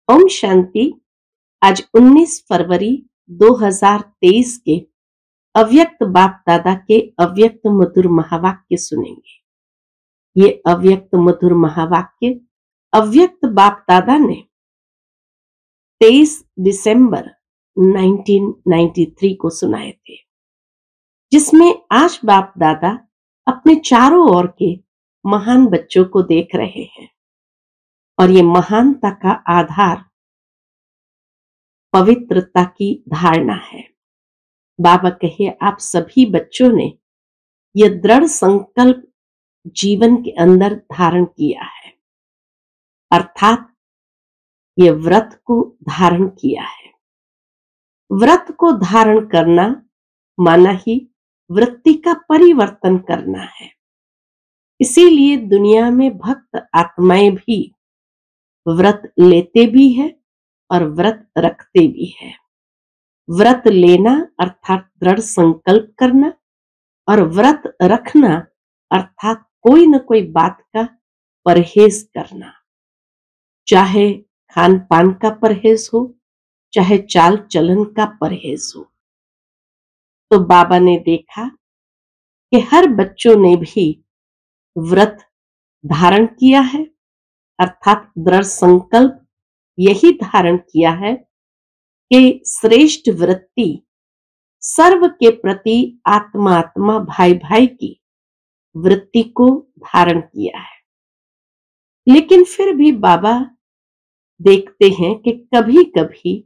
ओम शांति। आज 19 फरवरी 2023 के अव्यक्त बाप दादा के अव्यक्त मधुर महावाक्य सुनेंगे। ये अव्यक्त मधुर महावाक्य अव्यक्त बाप दादा ने 23 दिसंबर 1993 को सुनाए थे, जिसमें आज बाप दादा अपने चारों ओर के महान बच्चों को देख रहे हैं और ये महानता का आधार पवित्रता की धारणा है। बाबा कहे, आप सभी बच्चों ने यह दृढ़ संकल्प जीवन के अंदर धारण किया है, अर्थात यह व्रत को धारण किया है। व्रत को धारण करना माना ही वृत्ति का परिवर्तन करना है। इसीलिए दुनिया में भक्त आत्माएं भी व्रत लेते भी है और व्रत रखते भी है। व्रत लेना अर्थात दृढ़ संकल्प करना और व्रत रखना अर्थात कोई न कोई बात का परहेज करना, चाहे खान पान का परहेज हो, चाहे चाल चलन का परहेज हो। तो बाबा ने देखा कि हर बच्चों ने भी व्रत धारण किया है, अर्थात दृढ़ संकल्प यही धारण किया है कि श्रेष्ठ वृत्ति सर्व के प्रति आत्मा आत्मा भाई भाई की वृत्ति को धारण किया है। लेकिन फिर भी बाबा देखते हैं कि कभी कभी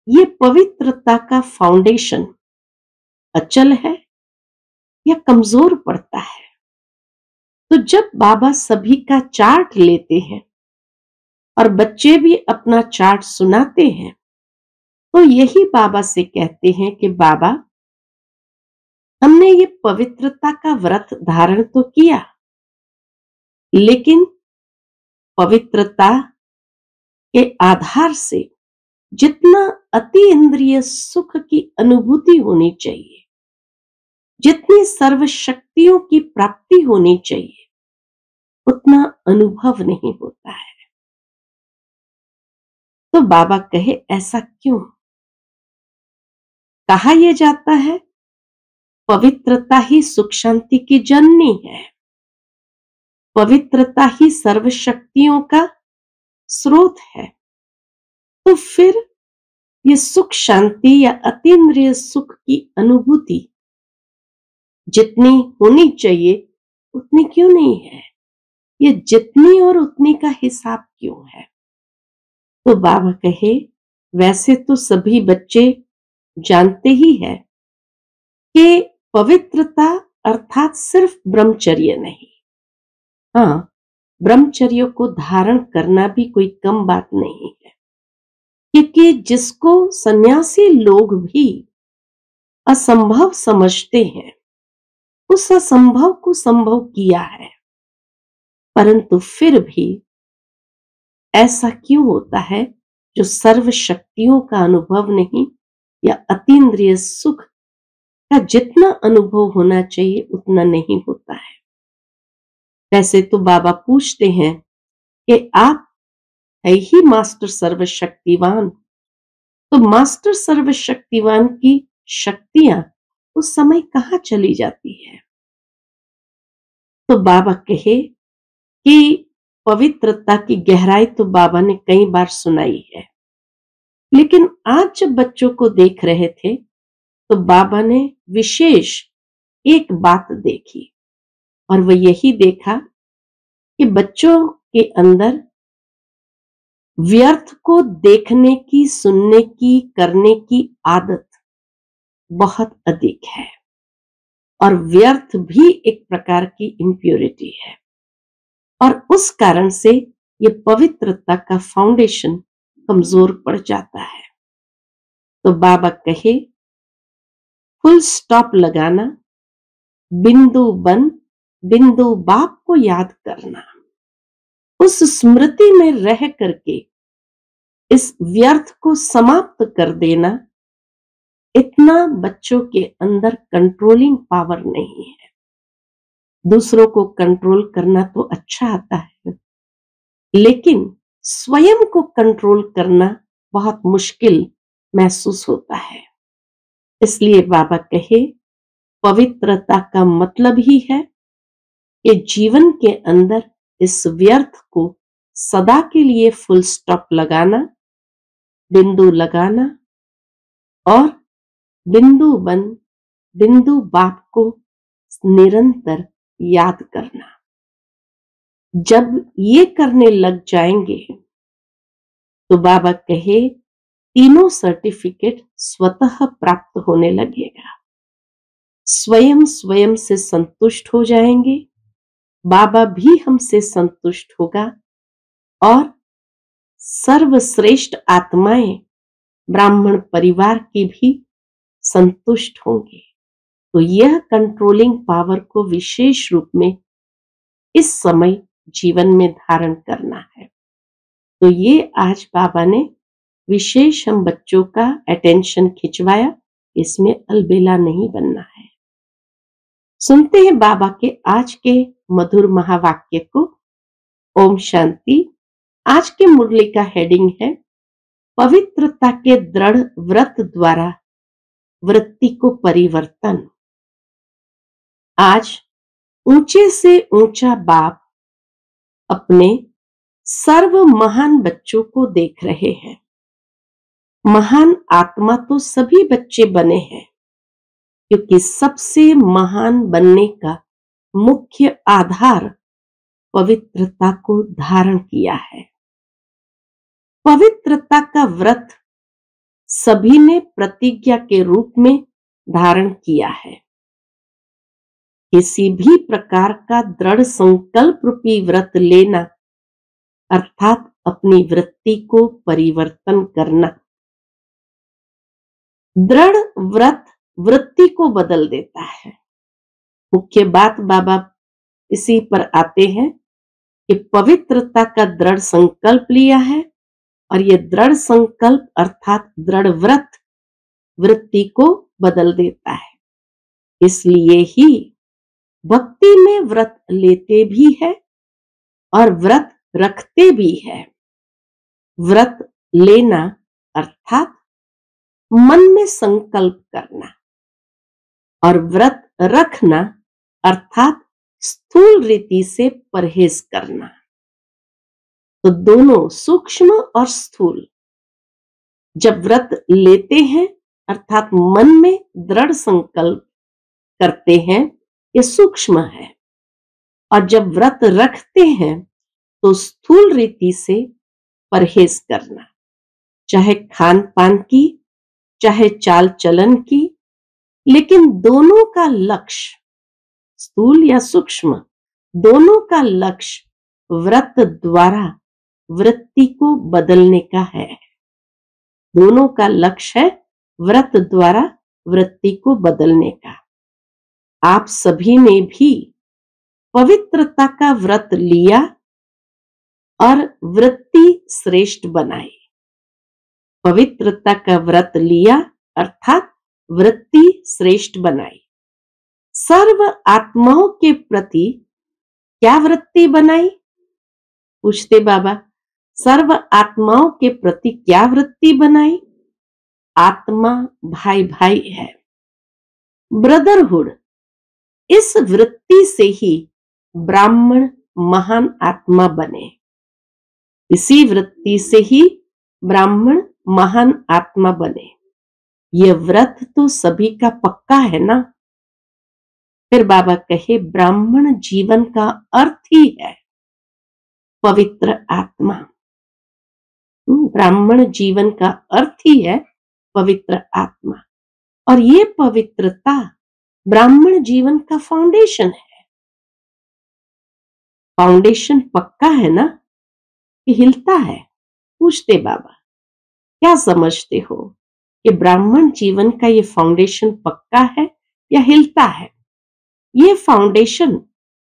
ये पवित्रता का फाउंडेशन अचल है या कमजोर पड़ता है। तो जब बाबा सभी का चार्ट लेते हैं और बच्चे भी अपना चार्ट सुनाते हैं, तो यही बाबा से कहते हैं कि बाबा, हमने ये पवित्रता का व्रत धारण तो किया, लेकिन पवित्रता के आधार से जितना अति इंद्रिय सुख की अनुभूति होनी चाहिए, जितनी सर्व शक्तियों की प्राप्ति होनी चाहिए, उतना अनुभव नहीं होता है। तो बाबा कहे, ऐसा क्यों? कहा यह जाता है, पवित्रता ही सुख शांति की जननी है, पवित्रता ही सर्व शक्तियों का स्रोत है। तो फिर ये सुख शांति या अतीन्द्रिय सुख की अनुभूति जितनी होनी चाहिए उतनी क्यों नहीं है? ये जितनी और उतनी का हिसाब क्यों है? तो बाबा कहे, वैसे तो सभी बच्चे जानते ही है कि पवित्रता अर्थात सिर्फ ब्रह्मचर्य नहीं। हाँ, ब्रह्मचर्य को धारण करना भी कोई कम बात नहीं है, क्योंकि जिसको सन्यासी लोग भी असंभव समझते हैं, उस असंभव को संभव किया है। परंतु फिर भी ऐसा क्यों होता है जो सर्व शक्तियों का अनुभव नहीं या अतीन्द्रिय सुख का जितना अनुभव होना चाहिए उतना नहीं होता है? वैसे तो बाबा पूछते हैं कि आप है ही मास्टर सर्वशक्तिवान, तो मास्टर सर्वशक्तिवान की शक्तियां उस समय कहां चली जाती है? तो बाबा कहे कि पवित्रता की गहराई तो बाबा ने कई बार सुनाई है, लेकिन आज जब बच्चों को देख रहे थे तो बाबा ने विशेष एक बात देखी, और वह यही देखा कि बच्चों के अंदर व्यर्थ को देखने की, सुनने की, करने की आदत बहुत अधिक है, और व्यर्थ भी एक प्रकार की इम्प्योरिटी है, और उस कारण से ये पवित्रता का फाउंडेशन कमजोर पड़ जाता है। तो बाबा कहे, फुल स्टॉप लगाना, बिंदु बन, बिंदु बाप को याद करना, उस स्मृति में रह करके इस व्यर्थ को समाप्त कर देना, इतना बच्चों के अंदर कंट्रोलिंग पावर नहीं है। दूसरों को कंट्रोल करना तो अच्छा आता है, लेकिन स्वयं को कंट्रोल करना बहुत मुश्किल महसूस होता है। इसलिए बाबा कहे, पवित्रता का मतलब ही है कि जीवन के अंदर इस व्यर्थ को सदा के लिए फुल स्टॉप लगाना, बिंदु लगाना और बिंदु बन बिंदु बाप को निरंतर याद करना। जब ये करने लग जाएंगे तो बाबा कहे, तीनों सर्टिफिकेट स्वतः प्राप्त होने लगेगा। स्वयं स्वयं से संतुष्ट हो जाएंगे, बाबा भी हमसे संतुष्ट होगा और सर्वश्रेष्ठ आत्माएं ब्राह्मण परिवार की भी संतुष्ट होंगे। तो यह कंट्रोलिंग पावर को विशेष रूप में इस समय जीवन में धारण करना है। तो ये आज बाबा ने विशेष हम बच्चों का अटेंशन खिंचवाया, इसमें अलबेला नहीं बनना है। सुनते हैं बाबा के आज के मधुर महावाक्य को। ओम शांति। आज के मुरली का हेडिंग है, पवित्रता के दृढ़ व्रत द्वारा वृत्ति को परिवर्तन। आज ऊंचे से ऊंचा बाप अपने सर्व महान बच्चों को देख रहे हैं। महान आत्मा तो सभी बच्चे बने हैं, क्योंकि सबसे महान बनने का मुख्य आधार पवित्रता को धारण किया है। पवित्रता का व्रत सभी ने प्रतिज्ञा के रूप में धारण किया है। किसी भी प्रकार का दृढ़ संकल्प रूपी व्रत लेना अर्थात अपनी वृत्ति को परिवर्तन करना। दृढ़ व्रत वृत्ति को बदल देता है। मुख्य बात बाबा इसी पर आते हैं कि पवित्रता का दृढ़ संकल्प लिया है और यह दृढ़ संकल्प अर्थात दृढ़ व्रत वृत्ति को बदल देता है। इसलिए ही भक्ति में व्रत लेते भी है और व्रत रखते भी है। व्रत लेना अर्थात मन में संकल्प करना और व्रत रखना अर्थात स्थूल रीति से परहेज करना। तो दोनों सूक्ष्म और स्थूल, जब व्रत लेते हैं अर्थात मन में दृढ़ संकल्प करते हैं, ये सूक्ष्म है, और जब व्रत रखते हैं तो स्थूल रीति से परहेज करना, चाहे खान पान की, चाहे चाल चलन की, लेकिन दोनों का लक्ष्य, स्थूल या सूक्ष्म, दोनों का लक्ष्य व्रत द्वारा वृत्ति को बदलने का है। दोनों का लक्ष्य है व्रत द्वारा वृत्ति को बदलने का। आप सभी ने भी पवित्रता का व्रत लिया और वृत्ति श्रेष्ठ बनाई। पवित्रता का व्रत लिया अर्थात वृत्ति श्रेष्ठ बनाई। सर्व आत्माओं के प्रति क्या वृत्ति बनाई? पूछते बाबा, सर्व आत्माओं के प्रति क्या वृत्ति बनाई? आत्मा भाई भाई है, ब्रदरहुड। इस वृत्ति से ही ब्राह्मण महान आत्मा बने। इसी वृत्ति से ही ब्राह्मण महान आत्मा बने। यह व्रत तो सभी का पक्का है ना। फिर बाबा कहे, ब्राह्मण जीवन का अर्थ ही है पवित्र आत्मा। ब्राह्मण जीवन का अर्थ ही है पवित्र आत्मा, और ये पवित्रता ब्राह्मण जीवन का फाउंडेशन है। फाउंडेशन पक्का है ना कि हिलता है? पूछते बाबा, क्या समझते हो कि ब्राह्मण जीवन का ये फाउंडेशन पक्का है या हिलता है? ये फाउंडेशन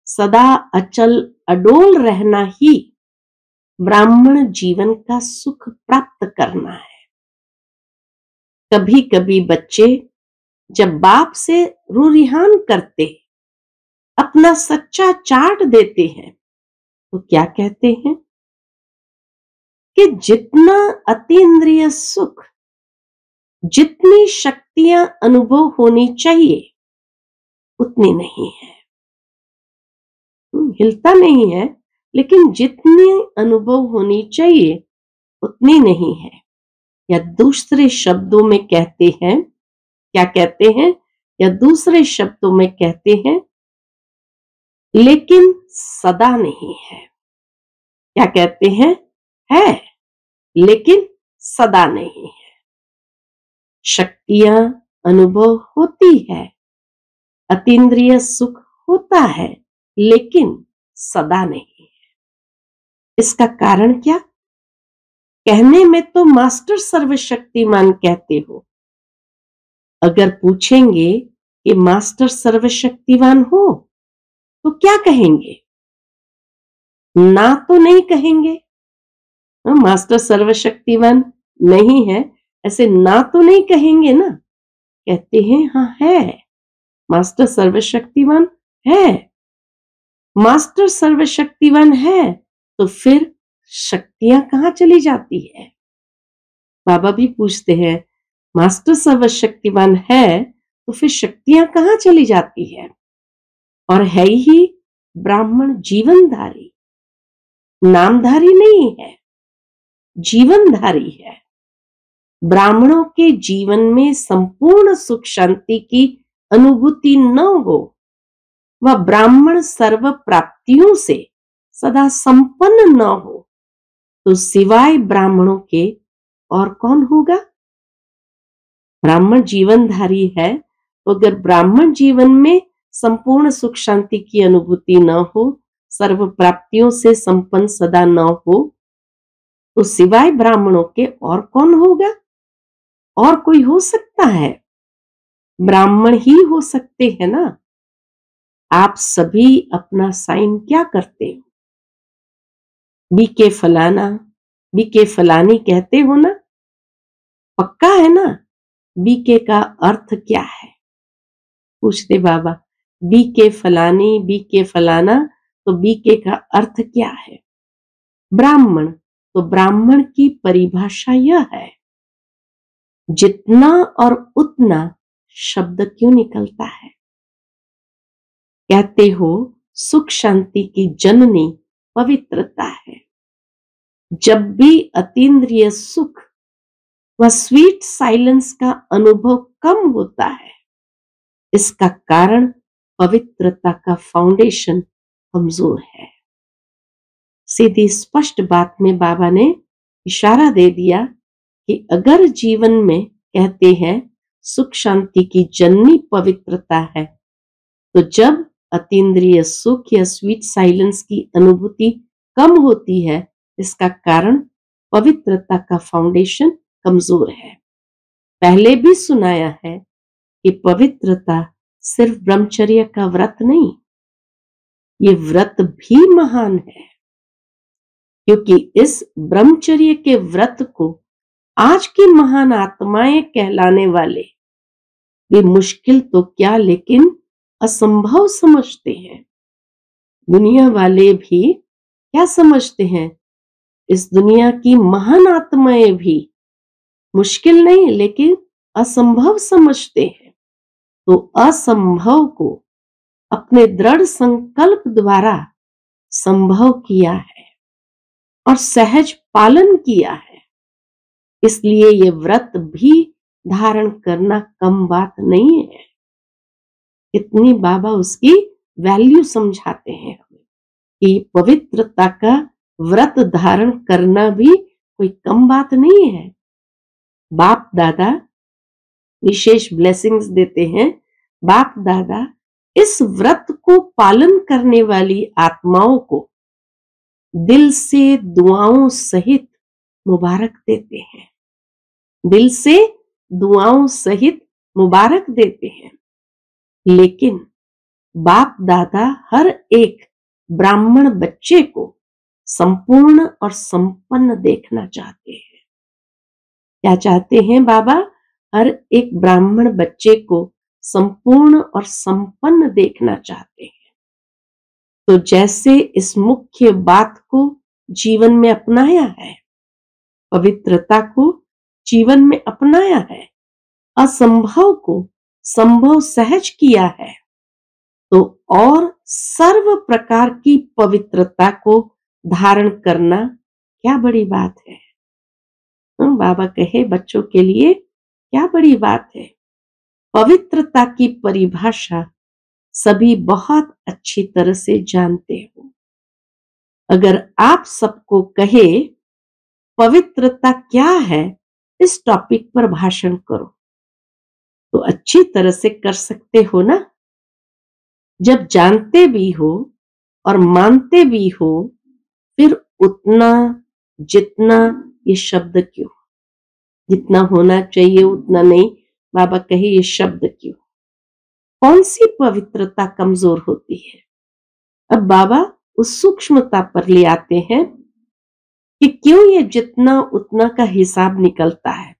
सदा अचल अडोल रहना ही ब्राह्मण जीवन का सुख प्राप्त करना है। कभी कभी बच्चे जब बाप से रूरिहान करते, अपना सच्चा चाट देते हैं, तो क्या कहते हैं? कि जितना अतीन्द्रिय सुख, जितनी शक्तियां अनुभव होनी चाहिए उतनी नहीं है। हिलता नहीं है, लेकिन जितनी अनुभव होनी चाहिए उतनी नहीं है। या दूसरे शब्दों में कहते हैं, क्या कहते हैं, या दूसरे शब्दों में कहते हैं, लेकिन सदा नहीं है। क्या कहते हैं? है, लेकिन सदा नहीं है। शक्तियां अनुभव होती है, अतीन्द्रिय सुख होता है, लेकिन सदा नहीं है। इसका कारण क्या? कहने में तो मास्टर सर्वशक्तिमान कहते हो। अगर पूछेंगे कि मास्टर सर्वशक्तिमान हो तो क्या कहेंगे? ना तो नहीं कहेंगे। मास्टर सर्वशक्तिमान नहीं है, ऐसे ना तो नहीं कहेंगे ना। कहते हैं हाँ है, मास्टर सर्वशक्तिमान है। मास्टर सर्वशक्तिमान है तो फिर शक्तियां कहां चली जाती है? बाबा भी पूछते हैं, मास्टर सर्वशक्तिमान है तो फिर शक्तियां कहां चली जाती है? और है ही ब्राह्मण जीवनधारी, नामधारी नहीं है, जीवनधारी है। ब्राह्मणों के जीवन में संपूर्ण सुख शांति की अनुभूति न हो, वह ब्राह्मण सर्व प्राप्तियों से सदा संपन्न न हो, तो सिवाय ब्राह्मणों के और कौन होगा? ब्राह्मण जीवनधारी है, तो अगर ब्राह्मण जीवन में संपूर्ण सुख शांति की अनुभूति न हो, सर्व प्राप्तियों से संपन्न सदा न हो, तो सिवाय ब्राह्मणों के और कौन होगा? और कोई हो सकता है? ब्राह्मण ही हो सकते हैं ना। आप सभी अपना साइन क्या करते हो? बीके फलाना, बीके फलानी कहते हो ना? पक्का है ना? बीके का अर्थ क्या है? पूछते बाबा, बीके फलानी, बीके फलाना, तो बीके का अर्थ क्या है? ब्राह्मण, तो ब्राह्मण की परिभाषा यह है, जितना और उतना शब्द क्यों निकलता है? कहते हो सुख शांति की जननी पवित्रता है। जब भी अतीन्द्रिय सुख व स्वीट साइलेंस का अनुभव कम होता है, इसका कारण पवित्रता का फाउंडेशन कमजोर है। सीधी स्पष्ट बात में बाबा ने इशारा दे दिया कि अगर जीवन में कहते हैं सुख शांति की जननी पवित्रता है, तो जब अतीन्द्रिय सुख या स्वीट साइलेंस की अनुभूति कम होती है, इसका कारण पवित्रता का फाउंडेशन कमजोर है। पहले भी सुनाया है कि पवित्रता सिर्फ ब्रह्मचर्य का व्रत नहीं, ये व्रत भी महान है, क्योंकि इस ब्रह्मचर्य के व्रत को आज की महान आत्माएं कहलाने वाले भी मुश्किल तो क्या, लेकिन असंभव समझते हैं। दुनिया वाले भी क्या समझते हैं? इस दुनिया की महान आत्माएं भी मुश्किल नहीं, लेकिन असंभव समझते हैं। तो असंभव को अपने दृढ़ संकल्प द्वारा संभव किया है और सहज पालन किया है। इसलिए ये व्रत भी धारण करना कम बात नहीं है। इतनी बाबा उसकी वैल्यू समझाते हैं हमें कि पवित्रता का व्रत धारण करना भी कोई कम बात नहीं है। बाप दादा विशेष ब्लेसिंग्स देते हैं। बाप दादा इस व्रत को पालन करने वाली आत्माओं को दिल से दुआओं सहित मुबारक देते हैं। दिल से दुआओं सहित मुबारक देते हैं। लेकिन बाप दादा हर एक ब्राह्मण बच्चे को संपूर्ण और संपन्न देखना चाहते हैं। क्या चाहते हैं बाबा? हर एक ब्राह्मण बच्चे को संपूर्ण और संपन्न देखना चाहते हैं। तो जैसे इस मुख्य बात को जीवन में अपनाया है, पवित्रता को जीवन में अपनाया है, असंभव को संभव सहज किया है, तो और सर्व प्रकार की पवित्रता को धारण करना क्या बड़ी बात है। बाबा कहे बच्चों के लिए क्या बड़ी बात है। पवित्रता की परिभाषा सभी बहुत अच्छी तरह से जानते हो। अगर आप सबको कहे पवित्रता क्या है, इस टॉपिक पर भाषण करो, तो अच्छी तरह से कर सकते हो ना। जब जानते भी हो और मानते भी हो, फिर उतना जितना ये शब्द क्यों, जितना होना चाहिए उतना नहीं। बाबा कहे ये शब्द क्यों, कौन सी पवित्रता कमजोर होती है। अब बाबा उस सूक्ष्मता पर ले आते हैं कि क्यों ये जितना उतना का हिसाब निकलता है,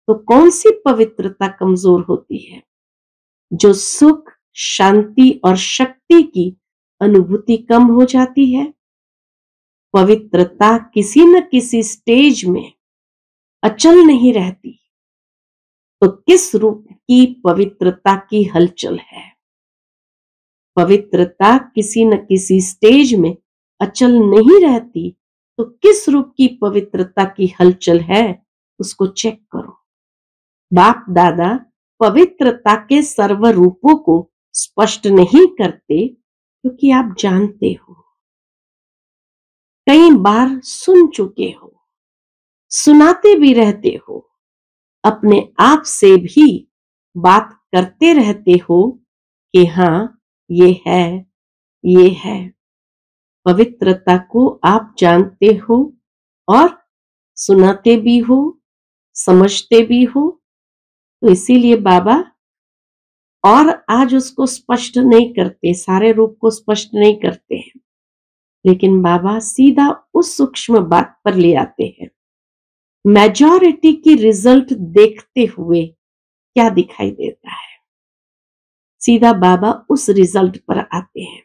तो कौन सी पवित्रता कमजोर होती है। जो सुख, शांति और शक्ति की अनुभूति कम हो जाती है। पवित्रता किसी न किसी स्टेज में अचल नहीं रहती, तो किस रूप की पवित्रता की हलचल है। पवित्रता किसी न किसी स्टेज में अचल नहीं रहती, तो किस रूप की पवित्रता की हलचल है, उसको चेक करो। बाप दादा पवित्रता के सर्व रूपों को स्पष्ट नहीं करते, क्योंकि आप जानते हो, कई बार सुन चुके हो, सुनाते भी रहते हो, अपने आप से भी बात करते रहते हो कि हाँ ये है, ये है। पवित्रता को आप जानते हो और सुनाते भी हो, समझते भी हो, तो इसीलिए बाबा और आज उसको स्पष्ट नहीं करते, सारे रूप को स्पष्ट नहीं करते हैं, लेकिन बाबा सीधा उस सूक्ष्म बात पर ले आते हैं। मेजॉरिटी की रिजल्ट देखते हुए क्या दिखाई देता है, सीधा बाबा उस रिजल्ट पर आते हैं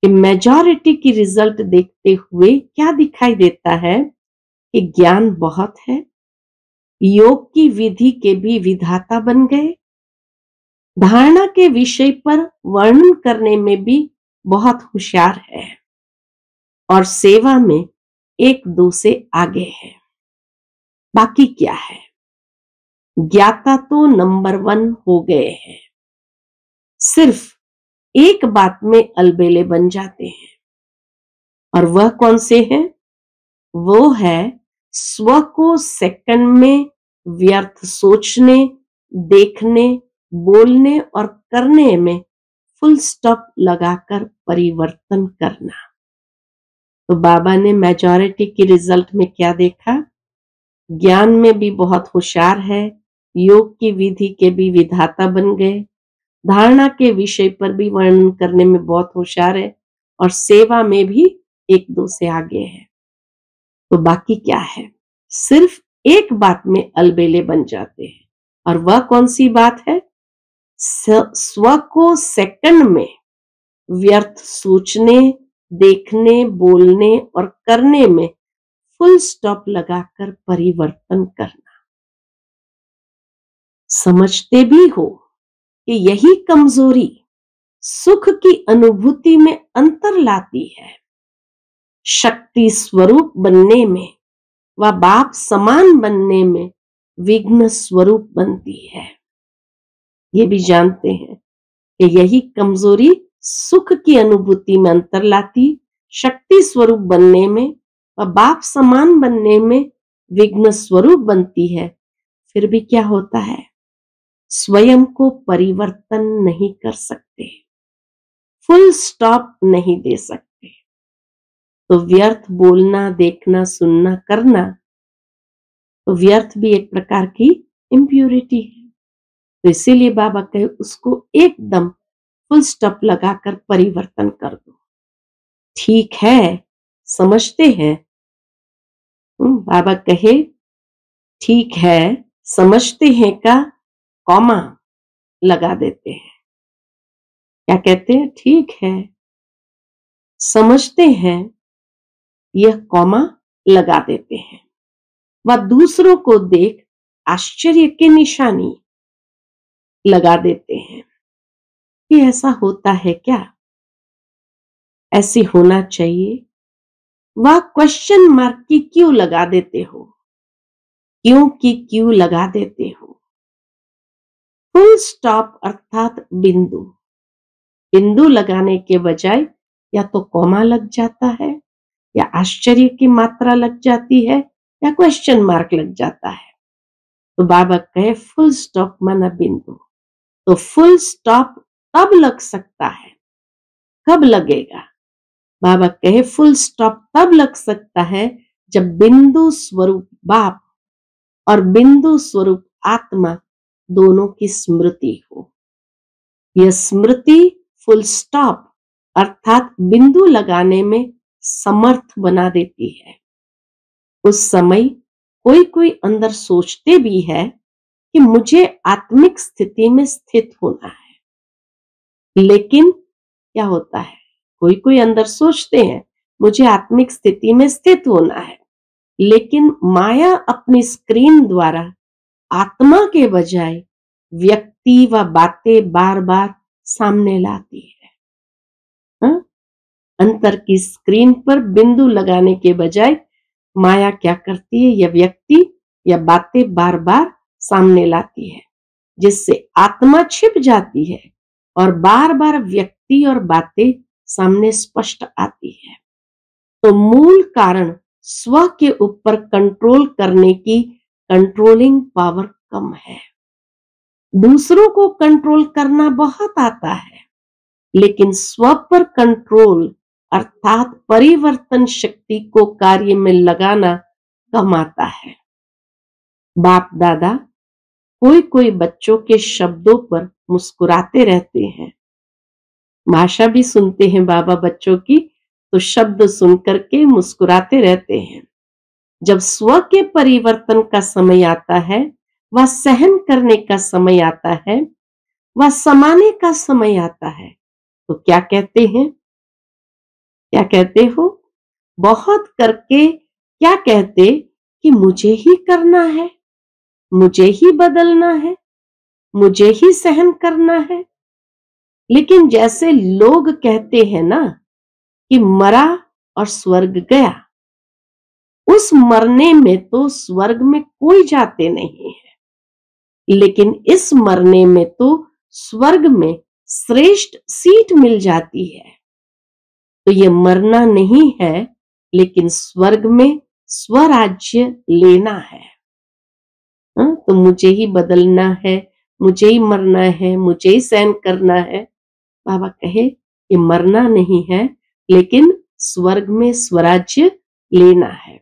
कि मेजॉरिटी की रिजल्ट देखते हुए क्या दिखाई देता है कि ज्ञान बहुत है, योग की विधि के भी विधाता बन गए, धारणा के विषय पर वर्णन करने में भी बहुत होशियार है, और सेवा में एक दो से आगे है। बाकी क्या है, ज्ञाता तो नंबर 1 हो गए हैं, सिर्फ एक बात में अलबेले बन जाते हैं, और वह कौन से हैं। वो है स्व को सेकंड में व्यर्थ सोचने, देखने, बोलने और करने में फुल स्टॉप लगाकर परिवर्तन करना। तो बाबा ने मेजॉरिटी की रिजल्ट में क्या देखा, ज्ञान में भी बहुत होशियार है, योग की विधि के भी विधाता बन गए, धारणा के विषय पर भी वर्णन करने में बहुत होशियार है, और सेवा में भी एक दो से आगे है। तो बाकी क्या है, सिर्फ एक बात में अलबेले बन जाते हैं, और वह कौन सी बात है, स्व को सेकंड में व्यर्थ सोचने, देखने, बोलने और करने में फुल स्टॉप लगाकर परिवर्तन करना। समझते भी हो कि यही कमजोरी सुख की अनुभूति में अंतर लाती है, शक्ति स्वरूप बनने में व बाप समान बनने में विघ्न स्वरूप बनती है। ये भी जानते हैं कि यही कमजोरी सुख की अनुभूति में अंतर लाती, शक्ति स्वरूप बनने में व बाप समान बनने में विघ्न स्वरूप बनती है। फिर भी क्या होता है, स्वयं को परिवर्तन नहीं कर सकते, फुल स्टॉप नहीं दे सकते, तो व्यर्थ बोलना, देखना, सुनना, करना, तो व्यर्थ भी एक प्रकार की इम्प्यूरिटी है। तो इसीलिए बाबा कहे उसको एकदम फुल स्टॉप लगाकर परिवर्तन कर दो। ठीक है, समझते हैं। बाबा कहे ठीक है, समझते हैं का कॉमा लगा देते हैं। क्या कहते हैं, ठीक है, समझते हैं, यह कॉमा लगा देते हैं। व दूसरों को देख आश्चर्य की निशानी लगा देते हैं कि ऐसा होता है क्या, ऐसे होना चाहिए, वह क्वेश्चन मार्क की क्यों लगा देते हो, क्यों की क्यों लगा देते हो। फुल स्टॉप अर्थात बिंदु, बिंदु लगाने के बजाय या तो कॉमा लग जाता है, या आश्चर्य की मात्रा लग जाती है, या क्वेश्चन मार्क लग जाता है। तो बाबा कहे फुल स्टॉप माना बिंदु। तो फुल स्टॉप तब लग सकता है, कब लगेगा? बाबा कहे फुल स्टॉप तब लग सकता है जब बिंदु स्वरूप बाप और बिंदु स्वरूप आत्मा दोनों की स्मृति हो। यह स्मृति फुल स्टॉप अर्थात बिंदु लगाने में समर्थ बना देती है। उस समय कोई कोई अंदर सोचते भी है कि मुझे आत्मिक स्थिति में स्थित होना है, लेकिन क्या होता है, कोई कोई अंदर सोचते हैं मुझे आत्मिक स्थिति में स्थित होना है, लेकिन माया अपनी स्क्रीन द्वारा आत्मा के बजाय व्यक्ति व बातें बार बार सामने लाती है। हाँ? अंतर की स्क्रीन पर बिंदु लगाने के बजाय माया क्या करती है, यह व्यक्ति या बातें बार बार सामने लाती है, जिससे आत्मा छिप जाती है और बार बार व्यक्ति और बातें सामने स्पष्ट आती है। तो मूल कारण स्व के ऊपर कंट्रोल करने की कंट्रोलिंग पावर कम है। दूसरों को कंट्रोल करना बहुत आता है, लेकिन स्व पर कंट्रोल अर्थात परिवर्तन शक्ति को कार्य में लगाना कम आता है। बाप दादा कोई कोई बच्चों के शब्दों पर मुस्कुराते रहते हैं, भाषा भी सुनते हैं बाबा बच्चों की, तो शब्द सुनकर के मुस्कुराते रहते हैं। जब स्व के परिवर्तन का समय आता है, वह सहन करने का समय आता है, वह समाने का समय आता है, तो क्या कहते हैं, क्या कहते हो, बहुत करके क्या कहते कि मुझे ही करना है, मुझे ही बदलना है, मुझे ही सहन करना है। लेकिन जैसे लोग कहते हैं ना कि मरा और स्वर्ग गया, उस मरने में तो स्वर्ग में कोई जाते नहीं है, लेकिन इस मरने में तो स्वर्ग में श्रेष्ठ सीट मिल जाती है। तो ये मरना नहीं है, लेकिन स्वर्ग में स्वराज्य लेना है। तो मुझे ही बदलना है, मुझे ही मरना है, मुझे ही सहन करना है। बाबा कहे कि मरना नहीं है, लेकिन स्वर्ग में स्वराज्य लेना है।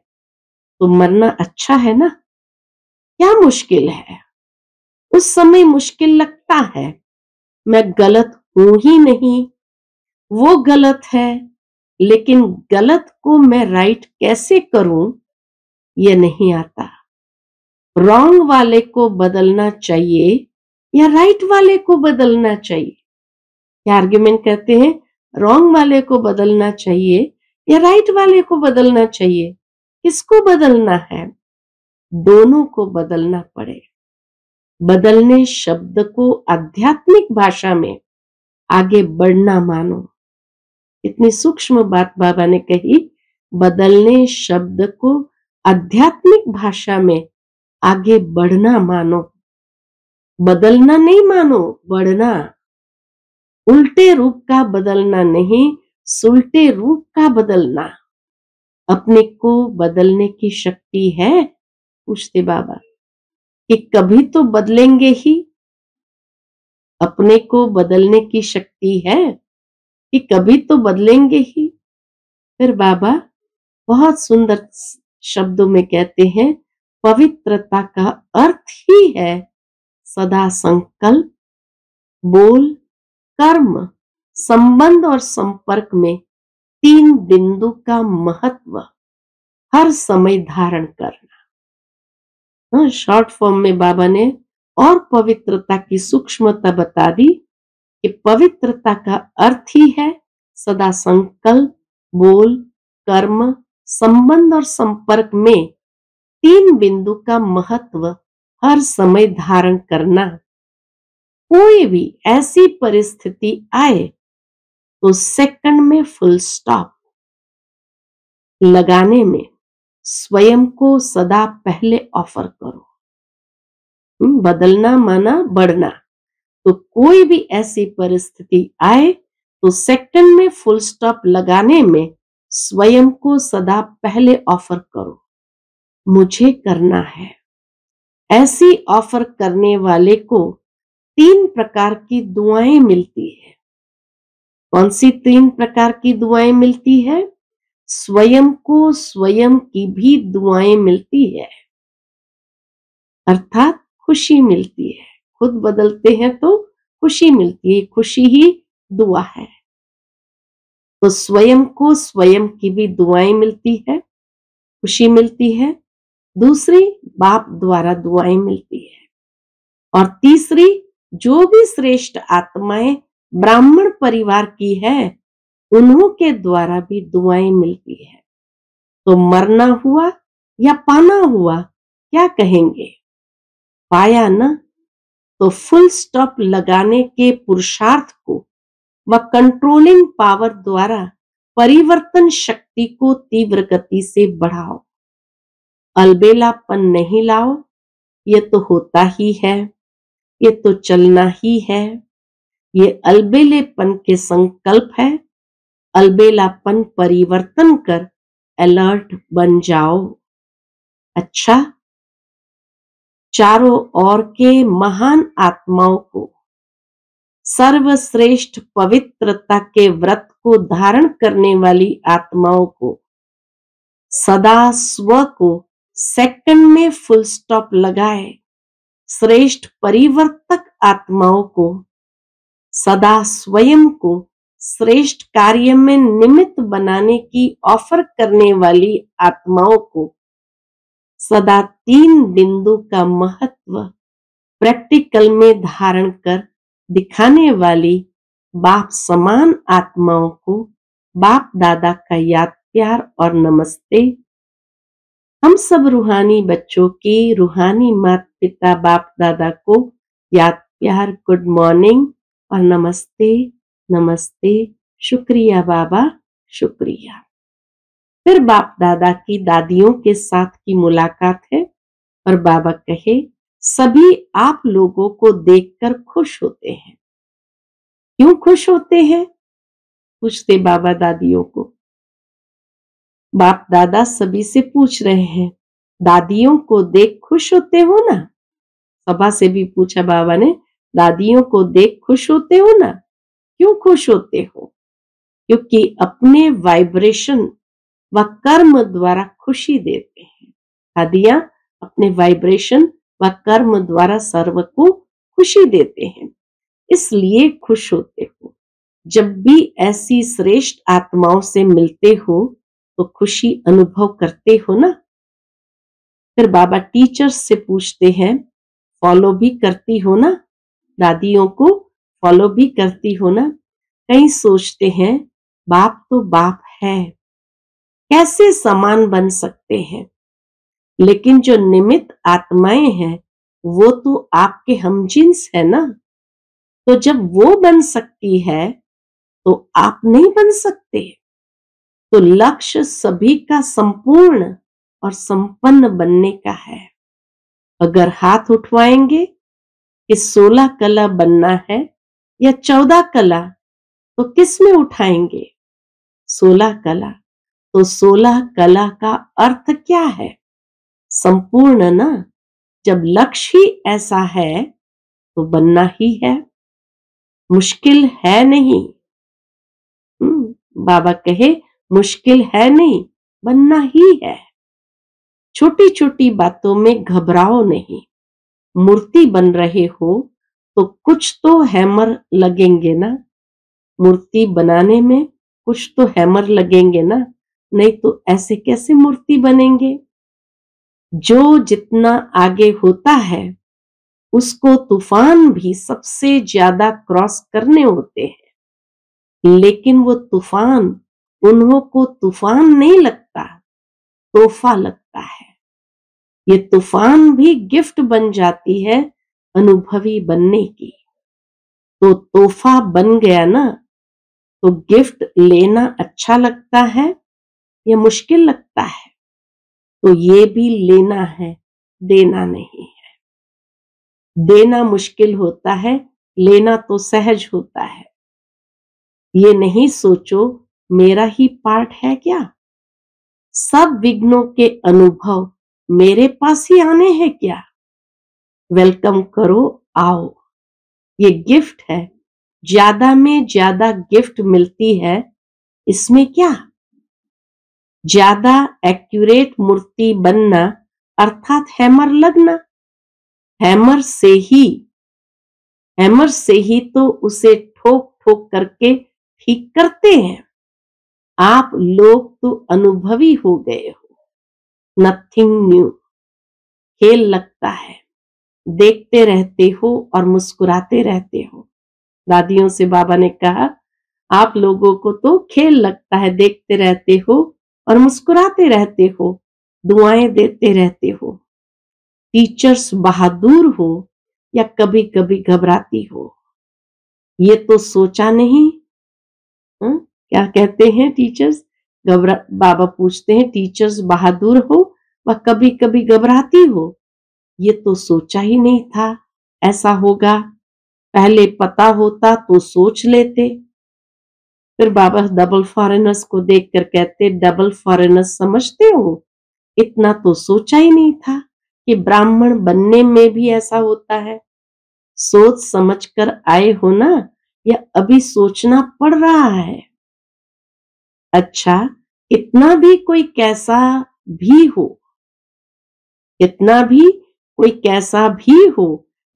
तो मरना अच्छा है ना, क्या मुश्किल है? उस समय मुश्किल लगता है, मैं गलत हूं ही नहीं, वो गलत है, लेकिन गलत को मैं राइट कैसे करूं, ये नहीं आता। रॉन्ग वाले को बदलना चाहिए या राइट वाले को बदलना चाहिए? क्या आर्ग्यूमेंट कहते हैं, रॉन्ग वाले को बदलना चाहिए या राइट वाले को बदलना चाहिए? किसको बदलना है? दोनों को बदलना पड़े। बदलने शब्द को आध्यात्मिक भाषा में आगे बढ़ना मानो। इतनी सूक्ष्म बात बाबा ने कही, बदलने शब्द को आध्यात्मिक भाषा में आगे बढ़ना मानो। बदलना नहीं मानो, बढ़ना। उल्टे रूप का बदलना नहीं, सुलटे रूप का बदलना। अपने को बदलने की शक्ति है? पूछते बाबा कि कभी तो बदलेंगे ही। अपने को बदलने की शक्ति है कि कभी तो बदलेंगे ही। फिर बाबा बहुत सुंदर शब्दों में कहते हैं, पवित्रता का अर्थ ही है सदा संकल्प, बोल, कर्म, संबंध और संपर्क में 3 बिंदु का महत्व हर समय धारण करना। शॉर्ट फॉर्म में बाबा ने और पवित्रता की सूक्ष्मता बता दी कि पवित्रता का अर्थ ही है सदा संकल्प, बोल, कर्म, संबंध और संपर्क में तीन बिंदु का महत्व हर समय धारण करना। कोई भी ऐसी परिस्थिति आए तो सेकंड में फुल स्टॉप लगाने में स्वयं को सदा पहले ऑफर करो। बदलना माना बढ़ना। तो कोई भी ऐसी परिस्थिति आए तो सेकंड में फुल स्टॉप लगाने में स्वयं को सदा पहले ऑफर करो, मुझे करना है। ऐसी ऑफर करने वाले को तीन प्रकार की दुआएं मिलती है। कौन सी तीन प्रकार की दुआएं मिलती है? स्वयं को स्वयं की भी दुआएं मिलती है, अर्थात खुशी मिलती है। खुद बदलते हैं तो खुशी मिलती है, खुशी ही दुआ है। तो स्वयं को स्वयं की भी दुआएं मिलती है, खुशी मिलती है। दूसरी, बाप द्वारा दुआएं मिलती है। और तीसरी, जो भी श्रेष्ठ आत्माएं ब्राह्मण परिवार की है उन्हों के द्वारा भी दुआएं मिलती है। तो मरना हुआ या पाना हुआ, क्या कहेंगे? पाया ना, तो फुल स्टॉप लगाने के पुरुषार्थ को व कंट्रोलिंग पावर द्वारा परिवर्तन शक्ति को तीव्र गति से बढ़ाओ। अलबेलापन नहीं लाओ, ये तो होता ही है, ये तो चलना ही है। ये अलबेलेपन के संकल्प है। अलबेलापन परिवर्तन कर अलर्ट बन जाओ। अच्छा, चारों ओर के महान आत्माओं को, सर्वश्रेष्ठ पवित्रता के व्रत को धारण करने वाली आत्माओं को, सदा स्व को सेकंड में फुल स्टॉप लगाए श्रेष्ठ परिवर्तक आत्माओं को, सदा स्वयं को श्रेष्ठ कार्य में निमित्त बनाने की ऑफर करने वाली आत्माओं को, सदा तीन बिंदु का महत्व प्रैक्टिकल में धारण कर दिखाने वाली बाप समान आत्माओं को बाप दादा का याद प्यार और नमस्ते। हम सब रूहानी बच्चों की रूहानी माता पिता बाप दादा को याद प्यार गुड मॉर्निंग और नमस्ते नमस्ते। शुक्रिया बाबा, शुक्रिया। फिर बाप दादा की दादियों के साथ की मुलाकात है और बाबा कहे, सभी आप लोगों को देखकर खुश होते हैं। क्यों खुश होते हैं? पूछते बाबा दादियों को। बाप दादा सभी से पूछ रहे हैं, दादियों को देख खुश होते हो ना? सभा से भी पूछा बाबा ने, दादियों को देख खुश होते हो ना? क्यों खुश होते हो? क्योंकि अपने वाइब्रेशन व कर्म द्वारा खुशी देते हैं। दादियां अपने वाइब्रेशन व कर्म द्वारा सर्व को खुशी देते हैं, इसलिए खुश होते हो। जब भी ऐसी श्रेष्ठ आत्माओं से मिलते हो तो खुशी अनुभव करते हो ना? फिर बाबा टीचर्स से पूछते हैं, फॉलो भी करती हो ना? दादियों को फॉलो भी करती हो ना? कई सोचते हैं, बाप तो बाप है, कैसे समान बन सकते हैं? लेकिन जो निमित्त आत्माएं हैं वो तो आपके हमजिन्स है ना। तो जब वो बन सकती है तो आप नहीं बन सकते। तो लक्ष्य सभी का संपूर्ण और संपन्न बनने का है। अगर हाथ उठवाएंगे कि 16 कला बनना है या 14 कला, तो किस में उठाएंगे? 16 कला। तो 16 कला का अर्थ क्या है? संपूर्ण ना। जब लक्ष्य ही ऐसा है तो बनना ही है, मुश्किल है नहीं। बाबा कहे, मुश्किल है नहीं, बनना ही है। छोटी छोटी बातों में घबराओ नहीं। मूर्ति बन रहे हो तो कुछ तो हैमर लगेंगे ना। मूर्ति बनाने में कुछ तो हैमर लगेंगे ना, नहीं तो ऐसे कैसे मूर्ति बनेंगे। जो जितना आगे होता है उसको तूफान भी सबसे ज्यादा क्रॉस करने होते हैं, लेकिन वो तूफान उन्हों को तूफान नहीं लगता, तोहफा लगता है। ये तूफान भी गिफ्ट बन जाती है अनुभवी बनने की। तो तोहफा बन गया ना, तो गिफ्ट लेना अच्छा लगता है या मुश्किल लगता है? तो ये भी लेना है, देना नहीं है। देना मुश्किल होता है, लेना तो सहज होता है। ये नहीं सोचो मेरा ही पार्ट है क्या, सब विघ्नों के अनुभव मेरे पास ही आने हैं क्या? वेलकम करो, आओ, ये गिफ्ट है। ज्यादा में ज्यादा गिफ्ट मिलती है, इसमें क्या? ज्यादा एक्यूरेट मूर्ति बनना अर्थात हैमर लगना। हैमर से ही हैमर से ही तो उसे ठोक ठोक करके ठीक करते हैं। आप लोग तो अनुभवी हो गए हो, नथिंग न्यू। खेल लगता है, देखते रहते हो और मुस्कुराते रहते हो। दादियों से बाबा ने कहा, आप लोगों को तो खेल लगता है, देखते रहते हो और मुस्कुराते रहते हो, दुआएं देते रहते हो। टीचर्स बहादुर हो या कभी कभी घबराती हो, ये तो सोचा नहीं। क्या कहते हैं टीचर्स? बाबा पूछते हैं, टीचर्स बहादुर हो व कभी कभी घबराती हो, ये तो सोचा ही नहीं था ऐसा होगा। पहले पता होता तो सोच लेते। फिर बाबा डबल फॉरेनर्स को देखकर कहते, डबल फॉरेनर्स समझते हो, इतना तो सोचा ही नहीं था कि ब्राह्मण बनने में भी ऐसा होता है। सोच समझ कर आए हो ना, या अभी सोचना पड़ रहा है? अच्छा, इतना भी कोई कैसा भी हो, इतना भी कोई कैसा भी हो,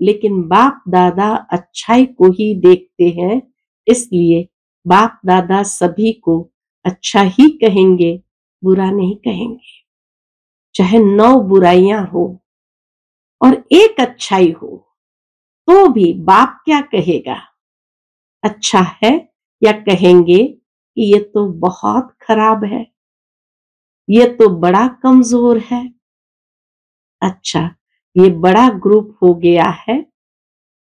लेकिन बाप दादा अच्छाई को ही देखते हैं, इसलिए बाप दादा सभी को अच्छा ही कहेंगे, बुरा नहीं कहेंगे। चाहे 9 बुराइयां हो और एक अच्छाई हो, तो भी बाप क्या कहेगा? अच्छा है, या कहेंगे कि ये तो बहुत खराब है, ये तो बड़ा कमजोर है। अच्छा, ये बड़ा ग्रुप हो गया है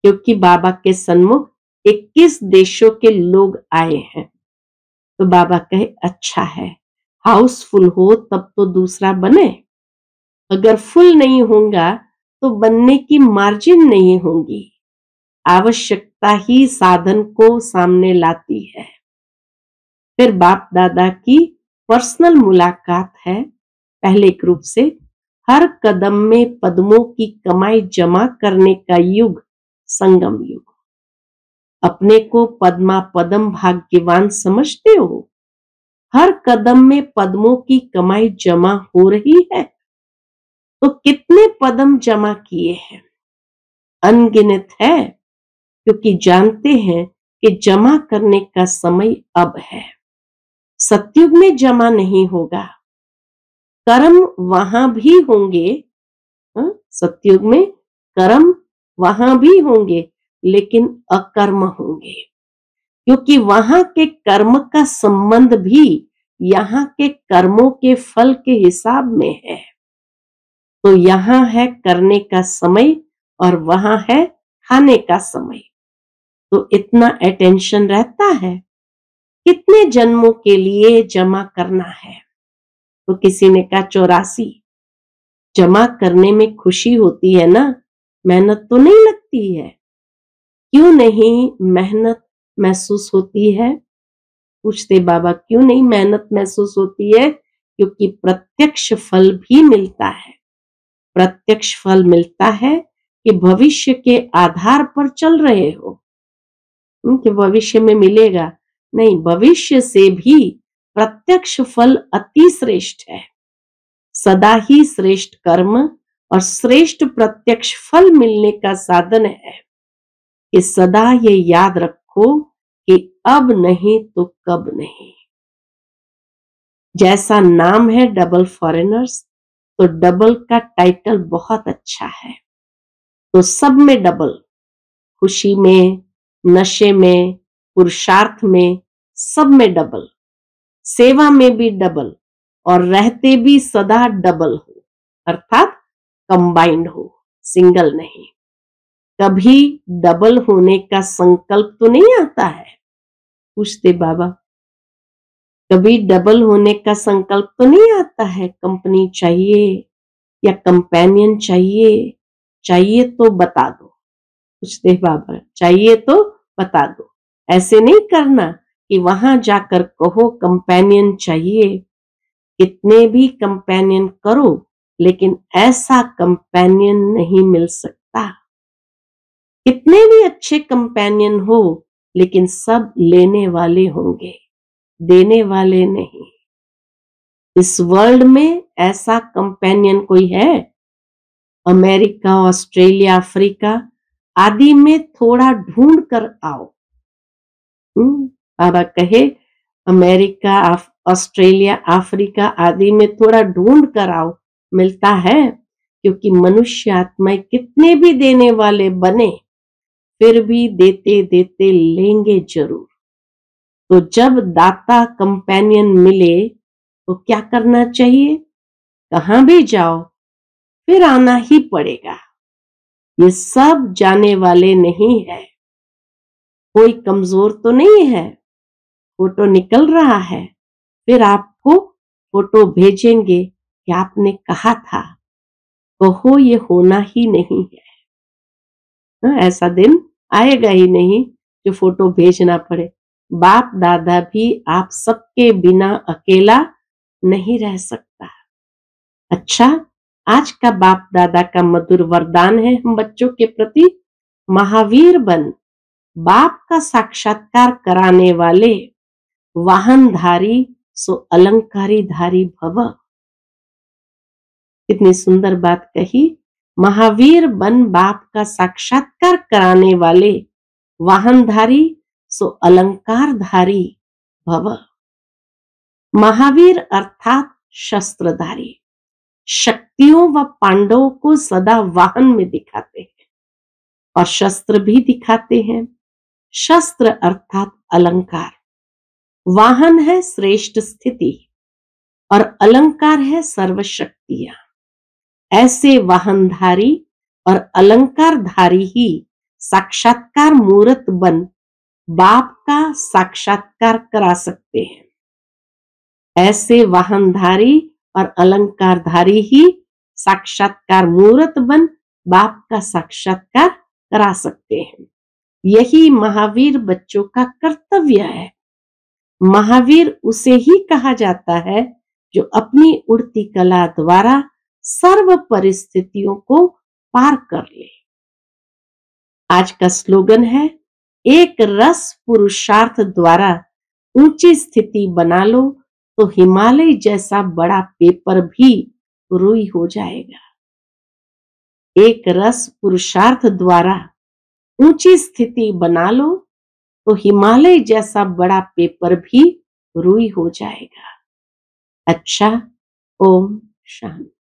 क्योंकि बाबा के सन्मुख 21 देशों के लोग आए हैं। तो बाबा कहे, अच्छा है, हाउसफुल हो तब तो दूसरा बने। अगर फुल नहीं होगा तो बनने की मार्जिन नहीं होगी। आवश्यकता ही साधन को सामने लाती है। फिर बाप दादा की पर्सनल मुलाकात है पहले ग्रुप से। हर कदम में पद्मों की कमाई जमा करने का युग संगम युग। अपने को पद्मा पदम भाग्यवान समझते हो? हर कदम में पद्मों की कमाई जमा हो रही है, तो कितने पदम जमा किए हैं? अनगिनत है, क्योंकि जानते हैं कि जमा करने का समय अब है। सतयुग में जमा नहीं होगा, कर्म वहां भी होंगे। सतयुग में कर्म वहां भी होंगे, लेकिन अकर्म होंगे, क्योंकि वहां के कर्म का संबंध भी यहाँ के कर्मों के फल के हिसाब में है। तो यहाँ है करने का समय और वहां है खाने का समय, तो इतना अटेंशन रहता है। कितने जन्मों के लिए जमा करना है? तो किसी ने कहा 84। जमा करने में खुशी होती है ना, मेहनत तो नहीं लगती है। क्यों नहीं मेहनत महसूस होती है? पूछते बाबा, क्यों नहीं मेहनत महसूस होती है? क्योंकि प्रत्यक्ष फल भी मिलता है। प्रत्यक्ष फल मिलता है कि भविष्य के आधार पर चल रहे हो, कि भविष्य में मिलेगा नहीं, भविष्य से भी प्रत्यक्ष फल अति श्रेष्ठ है। सदा ही श्रेष्ठ कर्म और श्रेष्ठ प्रत्यक्ष फल मिलने का साधन है कि सदा ये याद रखो कि अब नहीं तो कब नहीं। जैसा नाम है डबल फॉरेनर्स, तो डबल का टाइटल बहुत अच्छा है। तो सब में डबल, खुशी में, नशे में, पुरुषार्थ में, सब में डबल, सेवा में भी डबल, और रहते भी सदा डबल हो, अर्थात कंबाइंड हो, सिंगल नहीं। कभी डबल होने का संकल्प तो नहीं आता है? पूछते बाबा। कभी डबल होने का संकल्प तो नहीं आता है? कंपनी चाहिए या कंपेनियन चाहिए? चाहिए तो बता दो। पूछते बाबा, चाहिए तो बता दो। ऐसे नहीं करना कि वहां जाकर कहो कंपेनियन चाहिए। कितने भी कंपेनियन करो, लेकिन ऐसा कंपेनियन नहीं मिल सकता। कितने भी अच्छे कंपेनियन हो, लेकिन सब लेने वाले होंगे, देने वाले नहीं। इस वर्ल्ड में ऐसा कंपेनियन कोई है? अमेरिका, ऑस्ट्रेलिया, अफ्रीका आदि में थोड़ा ढूंढ कर आओ। बाबा कहे अमेरिका, ऑस्ट्रेलिया, अफ्रीका आदि में थोड़ा ढूंढ कर आओ, मिलता है। क्योंकि मनुष्य आत्माएं कितने भी देने वाले बने, फिर भी देते देते लेंगे जरूर। तो जब दाता कंपेनियन मिले तो क्या करना चाहिए? कहां भी जाओ, फिर आना ही पड़ेगा। ये सब जाने वाले नहीं है। कोई कमजोर तो नहीं है। फोटो निकल रहा है, फिर आपको फोटो भेजेंगे कि आपने कहा था। कहो ये होना ही नहीं है। ऐसा दिन आएगा ही नहीं जो फोटो भेजना पड़े। बाप दादा भी आप सबके बिना अकेला नहीं रह सकता। अच्छा, आज का बाप दादा का मधुर वरदान है हम बच्चों के प्रति, महावीर बन, बाप का साक्षात्कार कराने वाले, वाहनधारी सो अलंकारी धारी भव। कितनी सुंदर बात कही। महावीर बन, बाप का साक्षात्कार कराने वाले, वाहनधारी सो अलंकारधारी भव। महावीर अर्थात शस्त्रधारी, शक्तियों व पांडवों को सदा वाहन में दिखाते हैं और शस्त्र भी दिखाते हैं। शस्त्र अर्थात अलंकार, वाहन है श्रेष्ठ स्थिति और अलंकार है सर्वशक्तियां। ऐसे वाहनधारी और अलंकारधारी ही साक्षात्कार मूर्त बन बाप का साक्षात्कार करा सकते हैं। ऐसे वाहनधारी और अलंकारधारी ही साक्षात्कार मूर्त बन बाप का साक्षात्कार करा सकते हैं। यही महावीर बच्चों का कर्तव्य है। महावीर उसे ही कहा जाता है जो अपनी उड़ती कला द्वारा सर्व परिस्थितियों को पार कर ले। आज का स्लोगन है, एक रस पुरुषार्थ द्वारा ऊंची स्थिति बना लो तो हिमालय जैसा बड़ा पेपर भी रुई हो जाएगा। एक रस पुरुषार्थ द्वारा ऊंची स्थिति बना लो तो हिमालय जैसा बड़ा पेपर भी रुई हो जाएगा। अच्छा, ओम शांति।